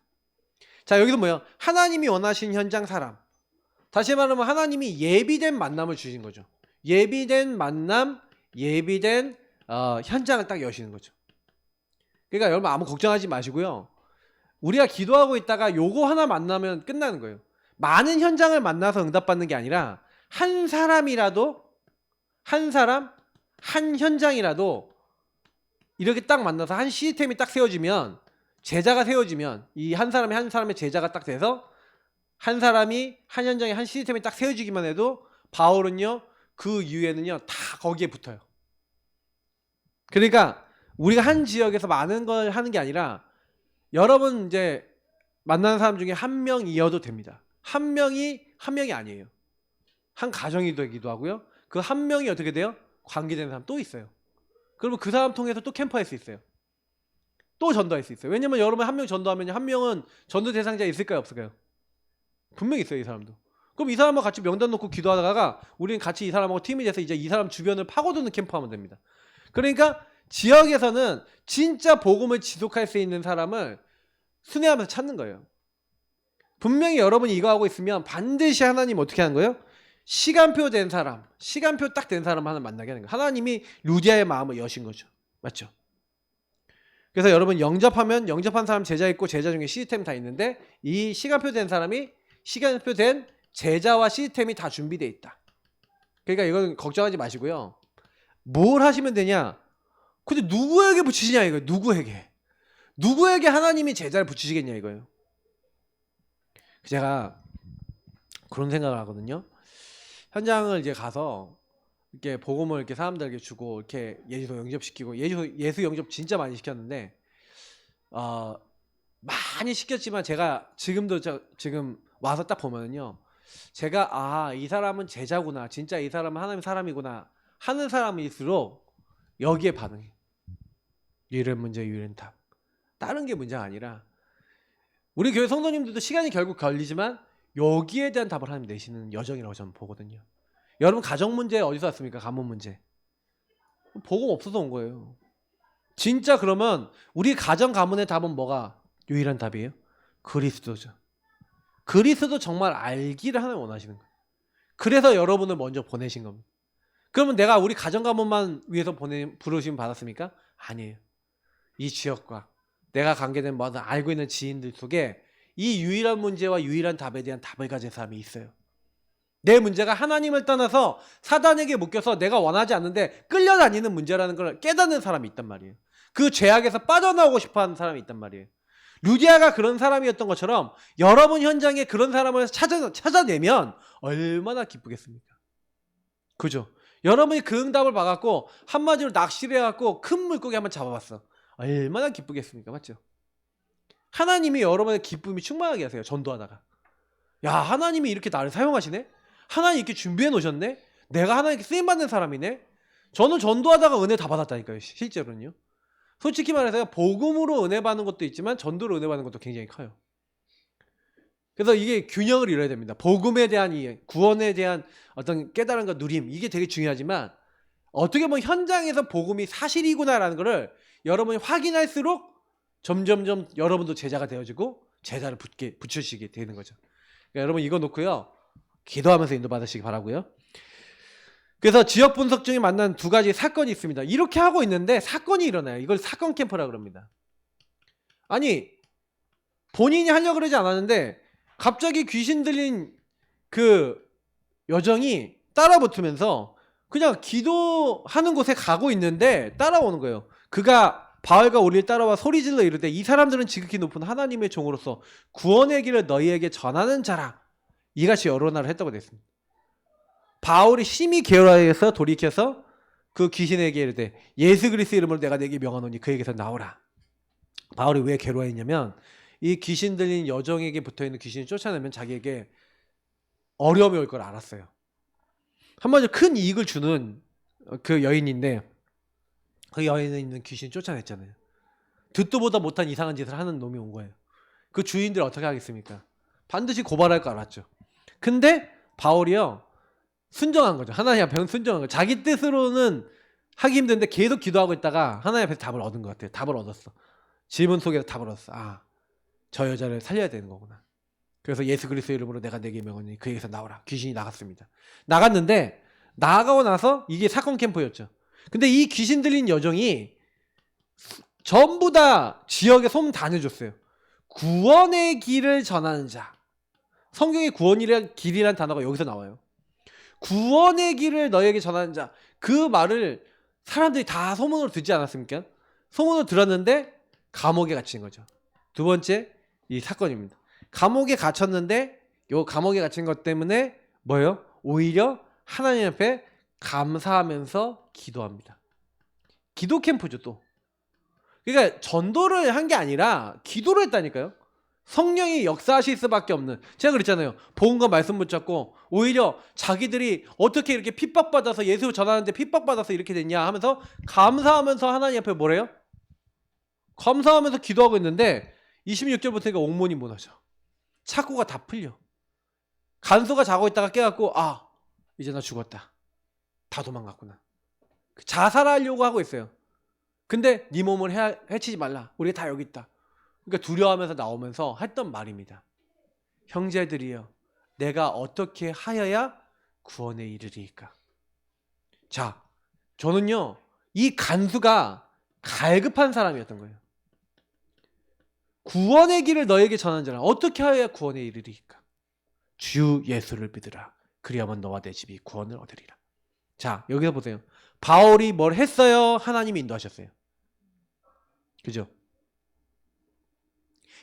자 여기도 뭐예요? 하나님이 원하신 현장 사람. 다시 말하면 하나님이 예비된 만남을 주신 거죠. 예비된 만남, 예비된 현장을 딱 여시는 거죠. 그러니까 여러분 아무 걱정하지 마시고요. 우리가 기도하고 있다가 요거 하나 만나면 끝나는 거예요. 많은 현장을 만나서 응답받는 게 아니라 한 사람이라도 한 사람, 한 현장이라도 이렇게 딱 만나서 한 시스템이 딱 세워지면 제자가 세워지면 이 한 사람이 한 사람의 제자가 딱 돼서 한 사람이 한 현장에 한 시스템이 딱 세워지기만 해도 바울은요 그 이후에는요 다 거기에 붙어요. 그러니까 우리가 한 지역에서 많은 걸 하는 게 아니라 여러분 이제 만나는 사람 중에 한 명이어도 됩니다. 한 명이 아니에요. 한 가정이 되기도 하고요. 그 한 명이 어떻게 돼요? 관계되는 사람 또 있어요. 그러면 그 사람 통해서 또 캠프할 수 있어요. 또 전도할 수 있어요. 왜냐면 여러분 한 명 전도하면 한 명은 전도 대상자 있을까요? 없을까요? 분명히 있어요. 이 사람도. 그럼 이 사람하고 같이 명단 놓고 기도하다가 우리는 같이 이 사람하고 팀이 돼서 이제 이 사람 주변을 파고드는 캠프하면 됩니다. 그러니까 지역에서는 진짜 복음을 지속할 수 있는 사람을 순회하면서 찾는 거예요. 분명히 여러분이 이거 하고 있으면 반드시 하나님 어떻게 하는 거예요? 시간표 된 사람, 시간표 딱 된 사람 하나 만나게 하는 거예요. 하나님이 루디아의 마음을 여신 거죠. 맞죠? 그래서 여러분 영접하면 영접한 사람 제자 있고 제자 중에 시스템 다 있는데 이 시간표 된 사람이 시간표 된 제자와 시스템이 다 준비되어 있다. 그러니까 이건 걱정하지 마시고요. 뭘 하시면 되냐? 근데 누구에게 붙이시냐 이거예요. 누구에게 하나님이 제자를 붙이시겠냐 이거예요. 제가 그런 생각을 하거든요. 현장을 이제 가서 이렇게 복음을 이렇게 사람들에게 주고 이렇게 예수 영접시키고 예수 영접 진짜 많이 시켰는데 많이 시켰지만 제가 지금도 지금 와서 딱 보면은요. 제가 이 사람은 제자구나. 진짜 이 사람은 하나님 사람이구나 하는 사람일수록 여기에 반응해요. 유일한 문제 유일한 답. 다른 게 문제가 아니라 우리 교회 성도님들도 시간이 결국 걸리지만 여기에 대한 답을 하나님 내시는 여정이라고 저는 보거든요. 여러분 가정 문제 어디서 왔습니까? 가문 문제. 복음 없어서 온 거예요. 진짜 그러면 우리 가정 가문의 답은 뭐가 유일한 답이에요? 그리스도죠. 그리스도 정말 알기를 하나님 원하시는 거예요. 그래서 여러분을 먼저 보내신 겁니다. 그러면 내가 우리 가정 가문만 위해서 부르심 받았습니까? 아니에요. 이 지역과 내가 관계된 모든 알고 있는 지인들 속에 이 유일한 문제와 유일한 답에 대한 답을 가진 사람이 있어요. 내 문제가 하나님을 떠나서 사단에게 묶여서 내가 원하지 않는데 끌려다니는 문제라는 걸 깨닫는 사람이 있단 말이에요. 그 죄악에서 빠져나오고 싶어하는 사람이 있단 말이에요. 루디아가 그런 사람이었던 것처럼 여러분 현장에 그런 사람을 찾아내면 얼마나 기쁘겠습니까? 그죠? 여러분이 그 응답을 받았고 한마디로 낚시를 해갖고 큰 물고기 한번 잡아봤어. 얼마나 기쁘겠습니까? 맞죠? 하나님이 여러분의 기쁨이 충만하게 하세요. 전도하다가. 야, 하나님이 이렇게 나를 사용하시네? 하나님 이렇게 준비해 놓으셨네? 내가 하나님께 쓰임받는 사람이네? 저는 전도하다가 은혜 다 받았다니까요. 실제로는요. 솔직히 말해서 복음으로 은혜 받는 것도 있지만 전도로 은혜 받는 것도 굉장히 커요. 그래서 이게 균형을 이뤄야 됩니다. 복음에 대한 이 구원에 대한 어떤 깨달음과 누림, 이게 되게 중요하지만 어떻게 보면 현장에서 복음이 사실이구나라는 것을 여러분이 확인할수록 점점점 여러분도 제자가 되어지고 제자를 붙이시게 되는 거죠. 그러니까 여러분 이거 놓고요. 기도하면서 인도받으시기 바라고요. 그래서 지역 분석 중에 만난 두 가지 사건이 있습니다. 이렇게 하고 있는데 사건이 일어나요. 이걸 사건 캠프라고 그럽니다. 아니 본인이 하려고 그러지 않았는데 갑자기 귀신 들린 그 여정이 따라붙으면서 그냥 기도하는 곳에 가고 있는데 따라오는 거예요. 그가 바알과 우리를 따라와 소리질러 이르되 이 사람들은 지극히 높은 하나님의 종으로서 구원의 길을 너희에게 전하는 자라. 이같이 여러 날을 했다고 됐습니다. 바울이 심히 게으르해서 돌이켜서 그 귀신에게 이르되 예수 그리스도 이름으로 내가 네게 명하노니 그에게서 나오라. 바울이 왜 괴로워했냐면 이 귀신 들린 여정에게 붙어있는 귀신을 쫓아내면 자기에게 어려움이 올 걸 알았어요. 한마디로 큰 이익을 주는 그 여인인데 그 여인에 있는 귀신을 쫓아냈잖아요. 듣도 보다 못한 이상한 짓을 하는 놈이 온 거예요. 그 주인들 어떻게 하겠습니까? 반드시 고발할 거 알았죠. 근데 바울이요 순정한 거죠. 하나님 앞에 순정한 거죠. 자기 뜻으로는 하기 힘든데 계속 기도하고 있다가 하나님 앞에서 답을 얻은 것 같아요. 답을 얻었어. 질문 속에서 답을 얻었어. 저 여자를 살려야 되는 거구나. 그래서 예수 그리스도 이름으로 내가 네게 명하노니 그에게서 나오라. 귀신이 나갔습니다. 나갔는데 나가고 나서 이게 사건 캠프였죠. 근데 이 귀신 들린 여정이 전부 다 지역에 소문 다 내줬어요. 구원의 길을 전하는 자. 성경에 구원이란 길이란 단어가 여기서 나와요. 구원의 길을 너에게 전하는 자. 그 말을 사람들이 다 소문으로 듣지 않았습니까? 소문으로 들었는데 감옥에 갇힌 거죠. 두 번째 이 사건입니다. 감옥에 갇혔는데 요 감옥에 갇힌 것 때문에 뭐예요? 오히려 하나님 앞에 감사하면서 기도합니다. 기도 캠프죠 또. 그러니까 전도를 한 게 아니라 기도를 했다니까요. 성령이 역사하실 수밖에 없는, 제가 그랬잖아요. 복음과 말씀 붙잡고 오히려 자기들이 어떻게 이렇게 핍박받아서 예수 전하는데 핍박받아서 이렇게 됐냐 하면서 감사하면서 하나님 앞에 뭐래요? 감사하면서 기도하고 있는데 26절부터가 옥문이 무너져. 착고가 다 풀려. 간수가 자고 있다가 깨갖고 이제 나 죽었다. 다 도망갔구나. 자살하려고 하고 있어요. 근데 네 몸을 해치지 말라. 우리가 다 여기 있다. 그러니까 두려워하면서 나오면서 했던 말입니다. 형제들이여, 내가 어떻게 하여야 구원에 이르리이까? 자, 저는요, 이 간수가 갈급한 사람이었던 거예요. 구원의 길을 너에게 전하는 자라 어떻게 하여야 구원에 이르리이까? 주 예수를 믿으라. 그리하면 너와 내 집이 구원을 얻으리라. 자, 여기서 보세요. 바울이 뭘 했어요? 하나님이 인도하셨어요. 그죠?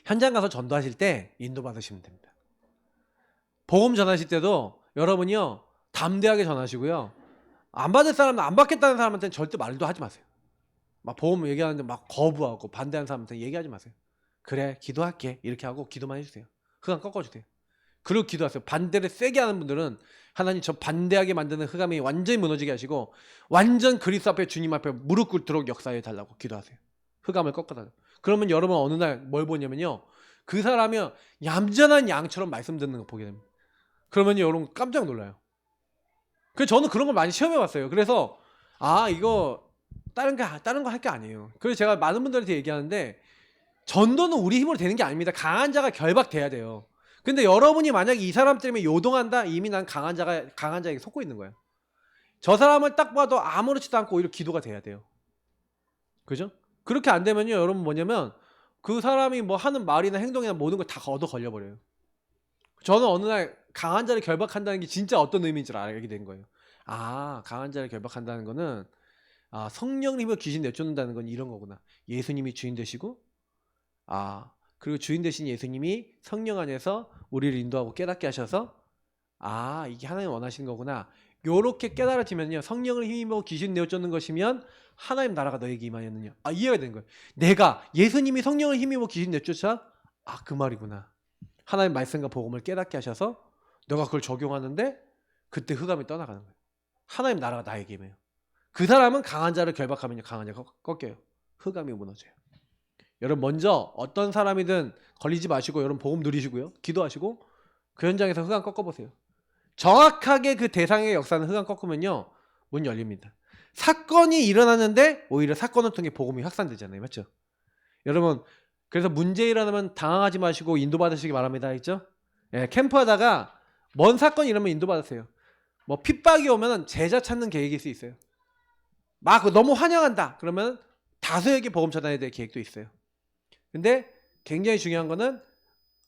현장 가서 전도하실 때 인도받으시면 됩니다. 복음 전하실 때도 여러분이요, 담대하게 전하시고요. 안 받을 사람은, 안 받겠다는 사람한테는 절대 말도 하지 마세요. 막 복음 얘기하는데 막 거부하고 반대하는 사람한테 얘기하지 마세요. 그래, 기도할게. 이렇게 하고 기도만 해주세요. 흑암 꺾어주세요. 그리고 기도하세요. 반대를 세게 하는 분들은 하나님 저 반대하게 만드는 흑암이 완전히 무너지게 하시고 완전 그리스도 앞에, 주님 앞에 무릎 꿇도록 역사해 달라고 기도하세요. 흑암을 꺾어달라고. 그러면 여러분 어느 날 뭘 보냐면요, 그 사람이 얌전한 양처럼 말씀 듣는 거 보게 됩니다. 그러면 여러분 깜짝 놀라요. 그래서 저는 그런 걸 많이 시험해 봤어요. 그래서 이거 다른 거 할 게 아니에요. 그래서 제가 많은 분들한테 얘기하는데, 전도는 우리 힘으로 되는 게 아닙니다. 강한 자가 결박돼야 돼요. 근데 여러분이 만약에 이 사람 때문에 요동한다, 이미 난 강한 자에게 속고 있는 거예요. 저 사람을 딱 봐도 아무렇지도 않고 오히려 기도가 돼야 돼요. 그죠? 그렇게 안 되면요, 여러분 뭐냐면 그 사람이 뭐 하는 말이나 행동이나 모든 걸 다 얻어 걸려버려요. 저는 어느 날 강한 자를 결박한다는 게 진짜 어떤 의미인지를 알게 된 거예요. 강한 자를 결박한다는 거는 성령님을 귀신 내쫓는다는 건 이런 거구나. 예수님이 주인 되시고, 그리고 주인 되신 예수님이 성령 안에서 우리를 인도하고 깨닫게 하셔서 이게 하나님 원하시는 거구나. 요렇게 깨달아지면요, 성령을 힘입어 귀신 내쫓는 것이면 하나님 나라가 너에게 임하였느냐. 이해가 되는 거예요. 내가 예수님이 성령을 힘입어 귀신 내쫓아? 그 말이구나. 하나님 말씀과 복음을 깨닫게 하셔서 너가 그걸 적용하는데 그때 흑암이 떠나가는 거예요. 하나님 나라가 나에게 임해요. 그 사람은 강한 자를 결박하면요, 강한 자가 꺾여요. 흑암이 무너져요. 여러분 먼저 어떤 사람이든 걸리지 마시고 여러분 복음 누리시고요, 기도하시고 그 현장에서 흑암 꺾어보세요. 정확하게 그 대상의 역사는 흑암 꺾으면요, 문 열립니다. 사건이 일어나는데 오히려 사건을 통해 복음이 확산되잖아요. 맞죠? 여러분 그래서 문제 일어나면 당황하지 마시고 인도받으시기 바랍니다. 있죠? 캠프하다가 뭔 사건이 일어나면 인도받으세요. 뭐 핍박이 오면 제자 찾는 계획일 수 있어요. 막 너무 환영한다 그러면 다수에게 복음 전해야 될 계획도 있어요. 근데 굉장히 중요한 거는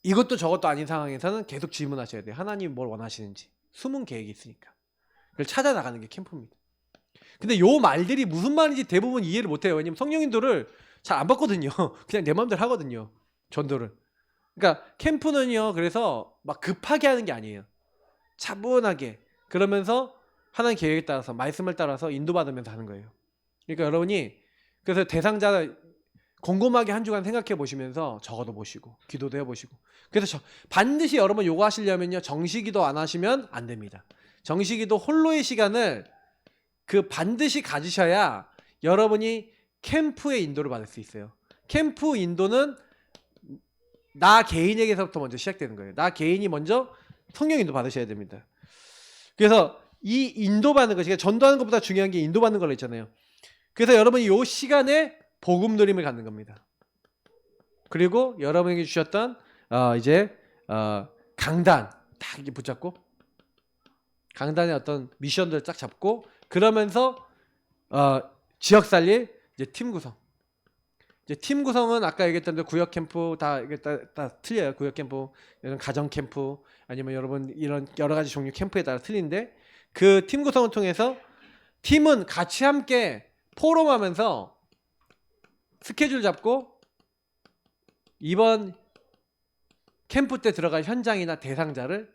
이것도 저것도 아닌 상황에서는 계속 질문하셔야 돼요. 하나님이 뭘 원하시는지. 숨은 계획이 있으니까. 그걸 찾아나가는 게 캠프입니다. 근데 요 말들이 무슨 말인지 대부분 이해를 못해요. 왜냐면 성령 인도를 잘 안 받거든요. 그냥 내 마음대로 하거든요, 전도를. 그러니까 캠프는요, 그래서 막 급하게 하는 게 아니에요. 차분하게. 그러면서 하나님 계획에 따라서, 말씀을 따라서 인도받으면서 하는 거예요. 그러니까 여러분이 그래서 대상자 곰곰하게 한 주간 생각해 보시면서 적어도 보시고 기도도 해보시고. 그래서 반드시 여러분 요거 하시려면요, 정시기도 안 하시면 안 됩니다. 정시기도 홀로의 시간을 반드시 가지셔야 여러분이 캠프의 인도를 받을 수 있어요. 캠프 인도는 나 개인에게서부터 먼저 시작되는 거예요. 나 개인이 먼저 성령 인도 받으셔야 됩니다. 그래서 이 인도받는 것이, 전도하는 것보다 중요한 게 인도받는 걸로 있잖아요. 그래서 여러분이 요 시간에 복음 누림을 갖는 겁니다. 그리고 여러분에게 주셨던 강단 딱 이렇게 붙잡고, 강단의 어떤 미션들을 딱 잡고, 그러면서 지역 살릴 이제 팀 구성. 이제 팀 구성은 아까 얘기했던 대로 구역 캠프 다 틀려요. 구역 캠프, 이런 가정 캠프, 아니면 여러분 이런 여러 가지 종류 캠프에 따라 틀린데, 그 팀 구성을 통해서 팀은 같이 함께 포럼하면서 스케줄 잡고 이번 캠프 때 들어갈 현장이나 대상자를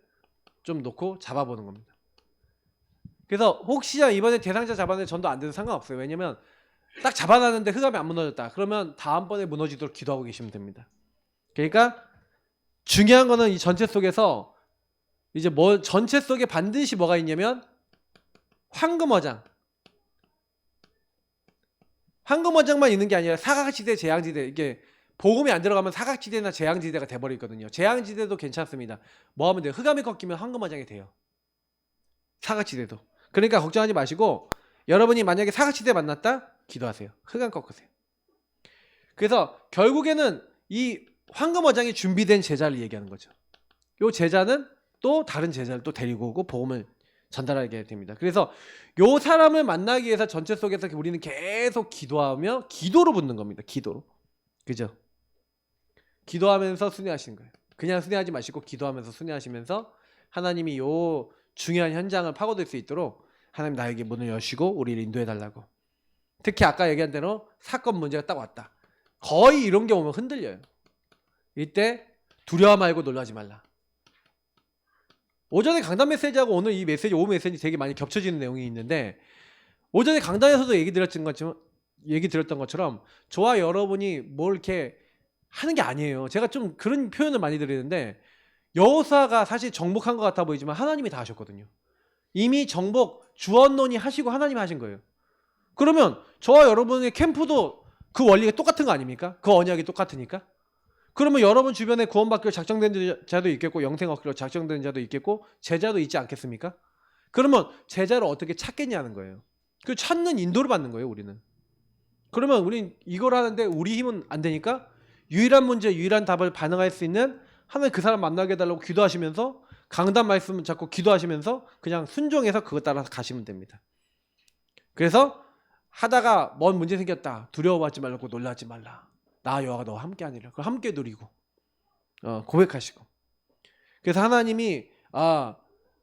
좀 놓고 잡아보는 겁니다. 그래서 혹시나 이번에 대상자 잡았는데 전도 안 돼도 상관없어요. 왜냐면 딱 잡아놨는데 흑암이 안 무너졌다. 그러면 다음번에 무너지도록 기도하고 계시면 됩니다. 그러니까 중요한 거는 이 전체 속에서 이제 뭐 전체 속에 반드시 뭐가 있냐면 황금어장. 황금어장만 있는 게 아니라 사각지대, 재앙지대. 이게 복음이 안 들어가면 사각지대나 재앙지대가 돼버리거든요. 재앙지대도 괜찮습니다. 뭐 하면 돼요? 흑암이 꺾이면 황금어장이 돼요. 사각지대도. 그러니까 걱정하지 마시고 여러분이 만약에 사각지대 만났다? 기도하세요. 흑암 꺾으세요. 그래서 결국에는 이 황금어장이 준비된 제자를 얘기하는 거죠. 이 제자는 또 다른 제자를 또 데리고 오고 복음을 전달하게 됩니다. 그래서 요 사람을 만나기 위해서 전체 속에서 우리는 계속 기도하며 기도로 붙는 겁니다. 기도로. 그죠? 기도하면서 순회하시는 거예요. 그냥 순회하지 마시고 기도하면서 순회하시면서 하나님이 요 중요한 현장을 파고들 수 있도록 하나님 나에게 문을 여시고 우리를 인도해 달라고. 특히 아까 얘기한 대로 사건 문제가 딱 왔다. 거의 이런 게 오면 흔들려요. 이때 두려워 말고 놀라지 말라. 오전에 강단 메시지하고 오늘 이 메시지, 오후 메시지 되게 많이 겹쳐지는 내용이 있는데 오전에 강단에서도 얘기 들었던 것처럼 저와 여러분이 뭘 이렇게 하는 게 아니에요. 제가 좀 그런 표현을 많이 드리는데 여호수아가 사실 정복한 것 같아 보이지만 하나님이 다 하셨거든요. 이미 정복, 주언론이 하시고 하나님이 하신 거예요. 그러면 저와 여러분의 캠프도 그 원리가 똑같은 거 아닙니까? 그 언약이 똑같으니까. 그러면 여러분 주변에 구원받기로 작정된 자도 있겠고 영생 얻기로 작정된 자도 있겠고 제자도 있지 않겠습니까? 그러면 제자를 어떻게 찾겠냐는 거예요. 그 찾는 인도를 받는 거예요, 우리는. 그러면 우린 이걸 하는데 우리 힘은 안 되니까 유일한 문제, 유일한 답을 반응할 수 있는 하나님 그 사람 만나게 해달라고 기도하시면서 강단 말씀을 잡고 기도하시면서 그냥 순종해서 그것 따라서 가시면 됩니다. 그래서 하다가 뭔 문제 생겼다. 두려워하지 말고 놀라지 말라. 나 여호와가 너와 함께 하니라. 그걸 함께 누리고 고백하시고. 그래서 하나님이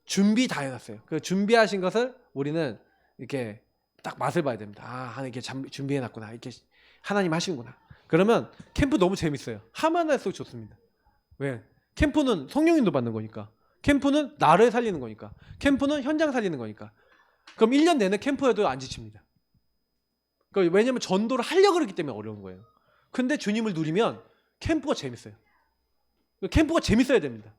준비 다 해놨어요. 그 준비하신 것을 우리는 이렇게 딱 맛을 봐야 됩니다. 하나님 이렇게 준비해놨구나. 이렇게 하나님 하시는구나. 그러면 캠프 너무 재밌어요. 하면 할수록 좋습니다. 왜? 캠프는 성령인도 받는 거니까. 캠프는 나를 살리는 거니까. 캠프는 현장 살리는 거니까. 그럼 1년 내내 캠프에도 안 지칩니다. 그러니까 왜냐면 전도를 하려고 그러기 때문에 어려운 거예요. 근데 주님을 누리면 캠프가 재밌어요. 캠프가 재밌어야 됩니다.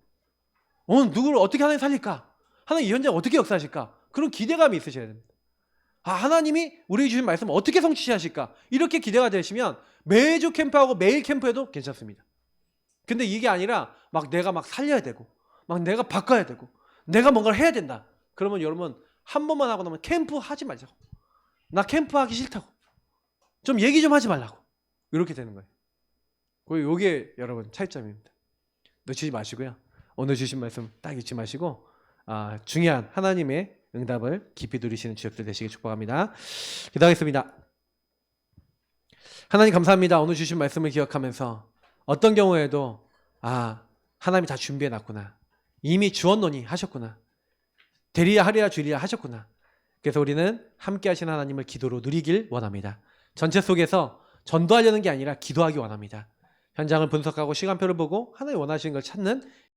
누구를 어떻게 하나님 살릴까? 하나님 이 현장 어떻게 역사하실까? 그런 기대감이 있으셔야 됩니다. 하나님이 우리에게 주신 말씀 어떻게 성취하실까? 이렇게 기대가 되시면 매주 캠프하고 매일 캠프해도 괜찮습니다. 근데 이게 아니라 막 내가 막 살려야 되고 막 내가 바꿔야 되고 내가 뭔가를 해야 된다. 그러면 여러분 한 번만 하고 나면 캠프 하지 말자고. 나 캠프 하기 싫다고. 좀 얘기 좀 하지 말라고. 이렇게 되는 거예요. 이게 여러분 차이점입니다. 놓치지 마시고요. 오늘 주신 말씀 딱 잊지 마시고 중요한 하나님의 응답을 깊이 누리시는 지역들 되시길 축복합니다. 기도하겠습니다. 하나님 감사합니다. 오늘 주신 말씀을 기억하면서 어떤 경우에도 하나님이 다 준비해놨구나. 이미 주언노니 하셨구나. 되리라 하리라 주리라 하셨구나. 그래서 우리는 함께 하신 하나님을 기도로 누리길 원합니다. 전체 속에서 전도하려는 게 아니라 기도하기 원합니다. 현장을 분석하고 시간표를 보고 하나님 원하시는 걸 찾는